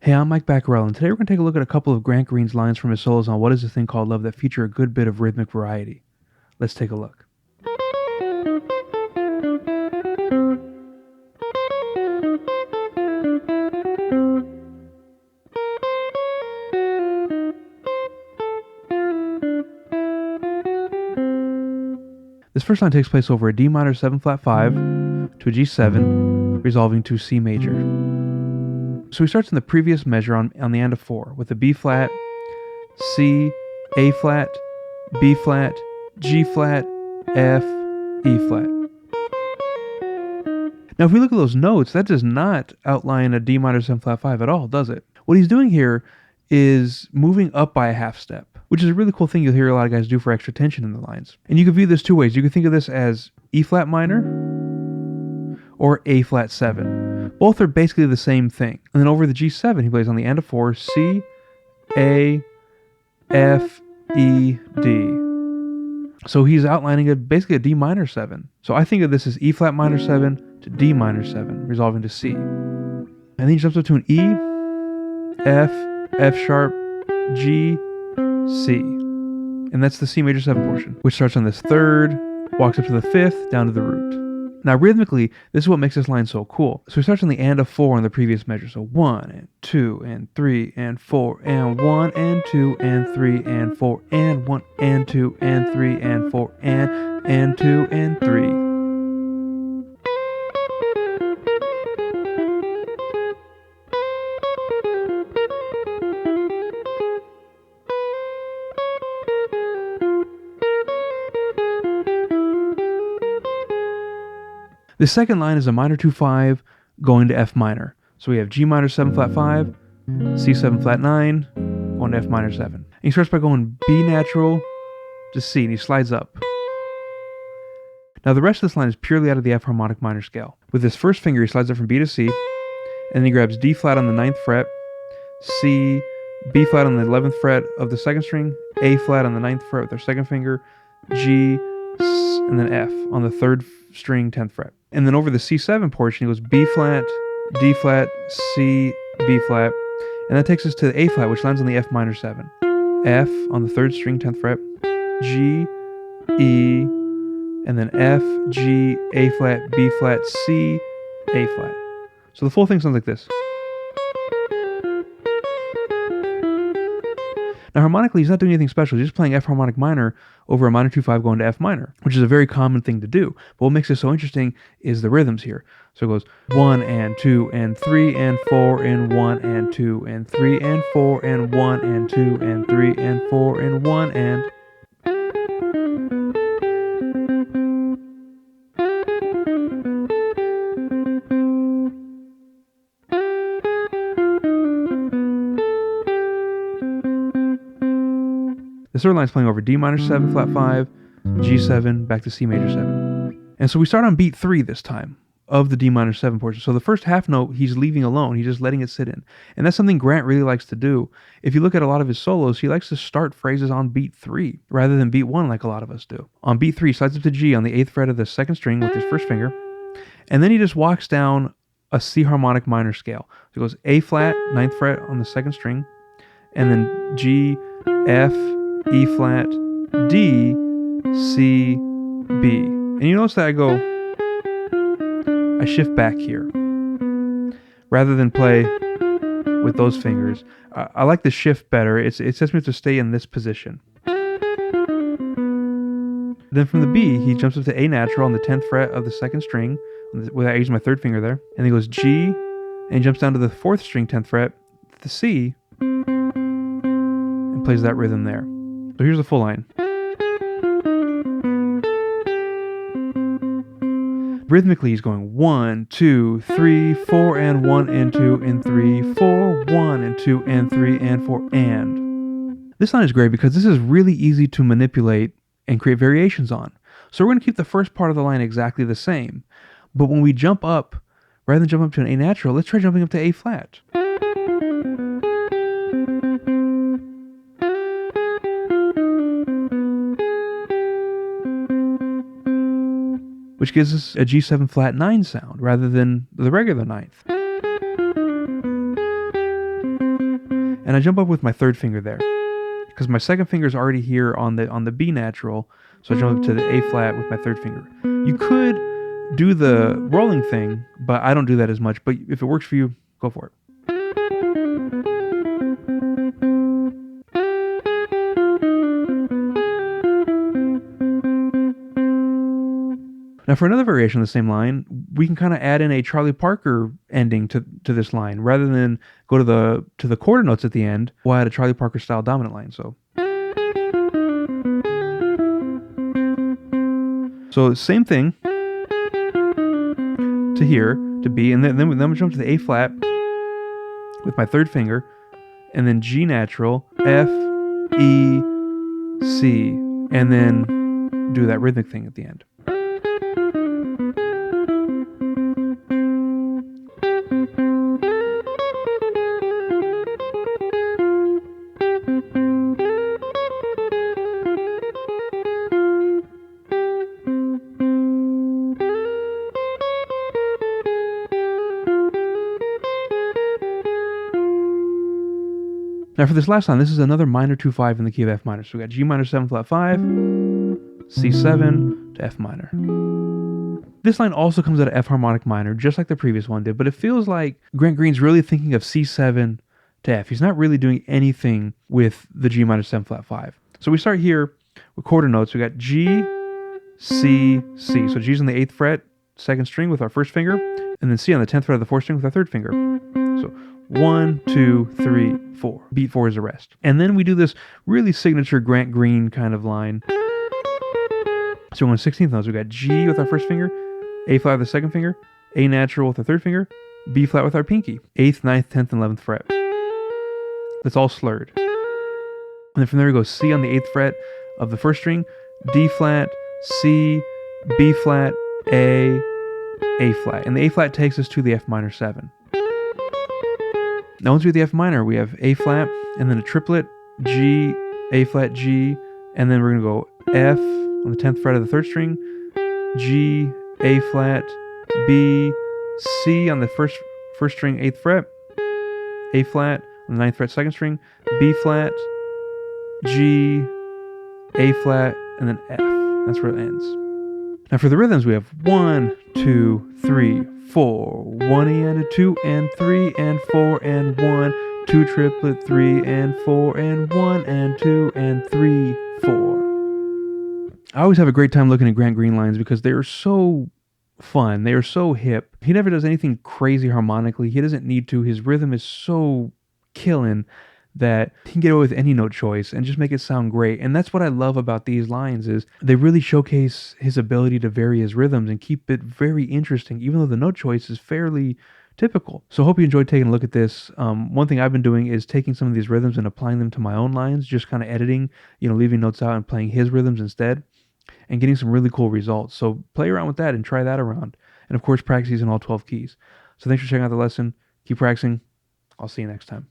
Hey, I'm Mike Baccarell, and today we're going to take a look at a couple of Grant Green's lines from his solos on What Is This Thing Called Love that feature a good bit of rhythmic variety. Let's take a look. This first line takes place over a D minor 7 flat 5 to a G7, resolving to C major. So he starts in the previous measure on the end of 4 with a B flat, C, A flat, B flat, G flat, F, E flat. Now if we look at those notes, that does not outline a D minor 7 flat 5 at all, does it? What he's doing here is moving up by a half step, which is a really cool thing you'll hear a lot of guys do for extra tension in the lines. And you can view this two ways. You can think of this as E flat minor or A flat 7. Both are basically the same thing. And then over the G7, he plays on the end of 4, C, A, F, E, D. So he's outlining basically a D minor 7. So I think of this as E flat minor 7 to D minor 7, resolving to C. And then he jumps up to an E, F, F sharp, G, C. And that's the C major 7 portion, which starts on this 3rd, walks up to the 5th, down to the root. Now rhythmically, this is what makes this line so cool. So he starts on the and of 4 on the previous measure. So 1 and 2 and 3 and 4 and 1 and 2 and 3 and 4 and 1 and 2 and 3 and 4 and 2 and 3. The second line is a minor 2-5 going to F minor. So we have G minor 7 flat 5, C7 flat 9, going to F minor 7. And he starts by going B natural to C, and he slides up. Now the rest of this line is purely out of the F harmonic minor scale. With his first finger, he slides up from B to C, and then he grabs D flat on the 9th fret, C, B flat on the 11th fret of the 2nd string, A flat on the 9th fret with their 2nd finger, G, and then F on the 3rd string 10th fret. And then over the C7 portion, he goes B flat, D flat, C, B flat, and that takes us to the A flat, which lands on the F minor 7. F on the 3rd string 10th fret, G, E, and then F, G, A flat, B flat, C, A flat. So the full thing sounds like this. Now harmonically, he's not doing anything special. He's just playing F harmonic minor over a minor 2-5 going to F minor, which is a very common thing to do. But what makes it so interesting is the rhythms here. So it goes 1 and 2 and 3 and 4 and 1 and 2 and 3 and 4 and 1 and 2 and 3 and 4 and 1 and... The third line is playing over D minor 7 flat 5, G7, back to C major 7. And so we start on beat 3 this time of the D minor 7 portion. So the first half note he's leaving alone. He's just letting it sit in. And that's something Grant really likes to do. If you look at a lot of his solos, he likes to start phrases on beat 3 rather than beat 1 like a lot of us do. On beat 3, he slides up to G on the 8th fret of the 2nd string with his first finger. And then he just walks down a C harmonic minor scale. So it goes A flat, 9th fret on the 2nd string, and then G, F, E flat, D, C, B. And you notice that I shift back here. Rather than play with those fingers, I like the shift better. It sets me up to stay in this position. Then from the B, he jumps up to A natural on the 10th fret of the 2nd string, without using my 3rd finger there. And he goes G, and he jumps down to the 4th string 10th fret, the C, and plays that rhythm there. So here's the full line. Rhythmically, he's going 1, 2, 3, 4, and 1, and 2, and 3, 4, 1, and 2, and 3, and 4, and. This line is great because this is really easy to manipulate and create variations on. So we're going to keep the first part of the line exactly the same. But when we jump up, rather than jump up to an A natural, let's try jumping up to A flat. Which gives us a G7 flat 9 sound rather than the regular 9th. and I jump up with my third finger there because my second finger is already here on the B natural, so I jump up to the A flat with my third finger. You could do the rolling thing, but I don't do that as much. But if it works for you, go for it. Now for another variation of the same line, we can kind of add in a Charlie Parker ending to this line. Rather than go to the quarter notes at the end, we'll add a Charlie Parker style dominant line. So same thing to here, to B, and then we jump to the A flat with my third finger, and then G natural, F, E, C, and then do that rhythmic thing at the end. Now for this last line, this is another minor 2-5 in the key of F minor. So we got G minor 7 flat 5, C7 to F minor. This line also comes out of F harmonic minor, just like the previous one did, but it feels like Grant Green's really thinking of C7 to F. He's not really doing anything with the G minor 7 flat 5. So we start here with quarter notes. We got G, C, C. So G's on the 8th fret, 2nd string with our first finger, and then C on the 10th fret of the 4th string with our 3rd finger. So 1, 2, 3, 4. Beat 4 is the rest. And then we do this really signature Grant Green kind of line. So we're on 16th notes. We got G with our first finger, A flat with the 2nd finger, A natural with the 3rd finger, B flat with our pinky, 8th, 9th, 10th, and 11th fret. That's all slurred. And then from there we go C on the 8th fret of the 1st string, D flat, C, B flat, A flat. And the A flat takes us to the F minor 7. Now once we have the F minor, we have A flat, and then a triplet, G, A flat, G, and then we're going to go F on the 10th fret of the 3rd string, G, A flat, B, C on the first string, 8th fret, A flat on the 9th fret, 2nd string, B flat, G, A flat, and then F. That's where it ends. Now for the rhythms, we have 1, 2, 3, 4, 1 and a 2 and 3 and 4 and 1, 2 triplet, 3 and 4 and 1 and 2 and 3, 4. I always have a great time looking at Grant Green lines because they are so fun. They are so hip. He never does anything crazy harmonically. He doesn't need to. His rhythm is so killing that he can get away with any note choice and just make it sound great. And that's what I love about these lines is they really showcase his ability to vary his rhythms and keep it very interesting, even though the note choice is fairly typical. So I hope you enjoyed taking a look at this. One thing I've been doing is taking some of these rhythms and applying them to my own lines, just kind of editing, leaving notes out and playing his rhythms instead, and getting some really cool results. So play around with that and try that around. And of course, practice these in all 12 keys. So thanks for checking out the lesson. Keep practicing. I'll see you next time.